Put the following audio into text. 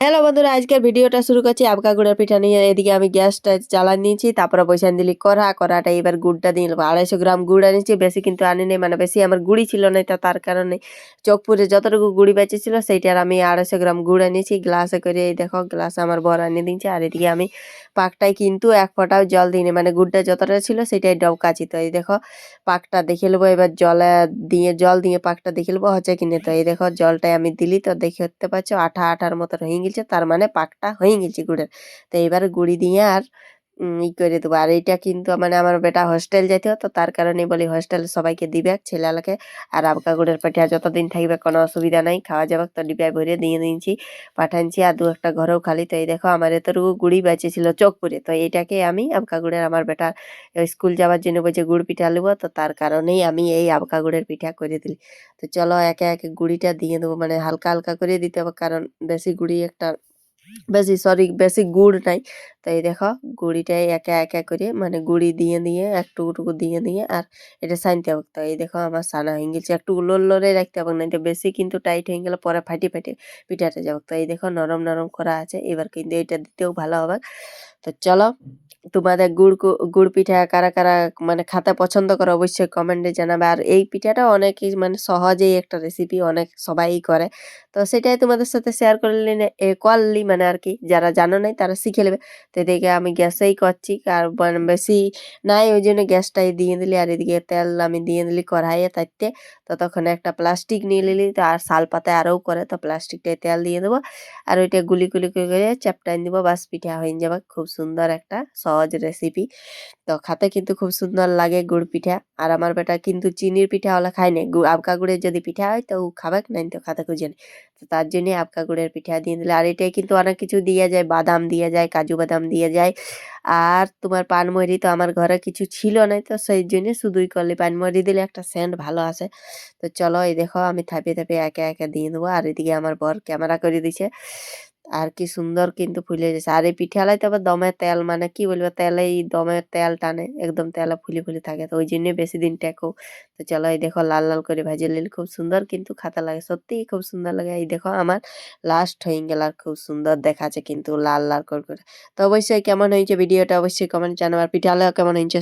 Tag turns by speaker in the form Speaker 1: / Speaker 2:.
Speaker 1: Hello বন্ধুরা, আজকের ভিডিওটা শুরু করছি আবকা গুড়ের পিঠা নিয়ে। এদিকে আমি গ্যাসটা জ্বালান নিয়েছি, তারপরে বসান দিলি কড়াটা এবার গুড়টা দিয়ে নেবো। 250 গ্রাম গুড় আনিয়েছি, বেশি কিন্তু আনিনি, মানে বেশি আমার গুড়ি ছিল না, তো তার কারণে চোখপুরে যতটুকু গুড়ি বেঁচেছিল সেইটার আমি 250 গ্রাম গুড় আনিয়েছি গ্লাসে করে। এই দেখো গ্লাসে আমার বর আনিয়ে দিয়েছে। আর এদিকে আমি পাকটাই কিন্তু এক ফোঁটাও জল দিইনি, মানে গুড়টা যতটা ছিল সেটাই ডবকাছি। তো এই দেখো পাকটা দেখে নেবো, এবার জল দিয়ে পাকটা দেখে নেবো হচ্ছে কিনে। তো এই দেখো জলটাই আমি দিলি, তো দেখতে পাচ্ছ আঠা আঠার মতো হয়ে গেছে, তার মানে পাকটা হয়ে গেছে গুড়ের। তো এবার গুড়ি দিয়ে আর ই করে দেবো। আর এইটা কিন্তু মানে আমার বেটা হোস্টেল যেতে হতো, তার কারণে বলি হোস্টেলে সবাইকে দিবে ছেলেলাকে। আর আবকা গুড়ের পিঠা যতদিন থাকবে কোনো অসুবিধা নাই, খাওয়া যাবে। তো ডিবায় ভরে দিয়ে দিয়েছি, পাঠানছি। আর দু একটা ঘরেও খালি। তো এই দেখো আমার এতটুকু গুড়ি বেঁচেছিল চোখপুরে, তো এইটাকে আমি আবকা গুড়ের আমার বেটা স্কুল যাওয়ার জন্য বলছে গুড় পিঠা নেবো, তো তার কারণেই আমি এই আবকা গুড়ের পিঠা করে দিই। তো চলো একে একে গুড়িটা দিয়ে দেবো, মানে হালকা হালকা করে দিতে হবে, কারণ বেশি গুড়ি একটা বেশি গুড় নাই। তো এই দেখো গুড়িটাই একে একে করে মানে গুড়ি দিয়ে দিয়ে একটুকু দিয়ে দিয়ে আর এটা সানতে হবে। তো এই দেখো আমার সানা হয়ে গেছে, একটু লোল লোলে রাখতে হবে না, এটা বেশি কিন্তু টাইট হয়ে গেলে পরে ফাটি ফাটি পিঠাটা যাবে। তো এই দেখো নরম নরম করা আছে, এবার কিন্তু এটা দিতেও ভালো হবে। তো চলো তোমাদের গুড় পিঠা কারা কারা মানে খেতে পছন্দ করো অবশ্যই কমেন্টে জানাবে। আর এই পিঠাটা অনেকই মানে সহজেই একটা রেসিপি, অনেক সবাই করে। তো সেটাই তোমাদের সাথে শেয়ার করলি মানে আর কি, যারা জানো নাই তারা শিখে নেবে। তো এদিকে আমি গ্যাসেই করছি, আর মানে বেশি নাই ওই জন্য গ্যাসটাই দিয়ে দিলি। আর এদিকে তেল আমি দিয়ে দিলি কড়াইয়ে তাইতে। তো তখন একটা প্লাস্টিক নিয়ে নিলি, তো আর শাল পাতায় আরও করে, তো প্লাস্টিকটায় তেল দিয়ে দেবো। আর ওইটা গুলি গুলি করে চ্যাপটাইন দিব, বাস পিঠা হয়ে যাবে। খুব সুন্দর একটা সহজ রেসিপি। তো খাতে কিন্তু খুব সুন্দর লাগে গুড় পিঠা। আর আমার বেটা কিন্তু চিনির পিঠা ওলা খায় না, আবকা গুড়ের যদি পিঠা হয় তো ও খাবে না, তো খাতে খুঁজে না। তো তার জন্য আবকা গুড়ের পিঠা দিয়ে দিলে। আর এটাই কিন্তু অনেক কিছু দিয়ে যায়, বাদাম দিয়ে যায়, কাজু বাদাম দিয়ে যায়। আর তোমার পানমরি তো আমার ঘরে কিছু ছিল না, তো সেই জন্য শুধুই করলে পানমরি দিলে একটা সেন্ট ভালো আসে। তো চলো এই দেখো আমি থাপিয়ে থাপিয়ে একে একে দিয়ে দেবো। আর এদিকে আমার বর ক্যামেরা করে দিছে। আর কি সুন্দর কিন্তু ফুলে গেছে। আর এই পিঠালাই তো আবার দমে তেল, মানে কি বলবো, তেলেই দমে তেল টানে, একদম তেলে ফুলি ফুলি থাকে, তো ওই জন্য বেশি দিন টেকো। তো চলো এই দেখো লাল লাল করে ভাজি নিলে খুব সুন্দর কিন্তু খাতা লাগে, সত্যিই খুব সুন্দর লাগে। এই দেখো আমার লাস্ট হয়ে গেল, আর খুব সুন্দর দেখাচ্ছে কিন্তু লাল লাল করে করে। তো অবশ্যই কেমন হয়েছে ভিডিওটা অবশ্যই কমেন্ট জানাবার, পিঠালেও কেমন হয়েছে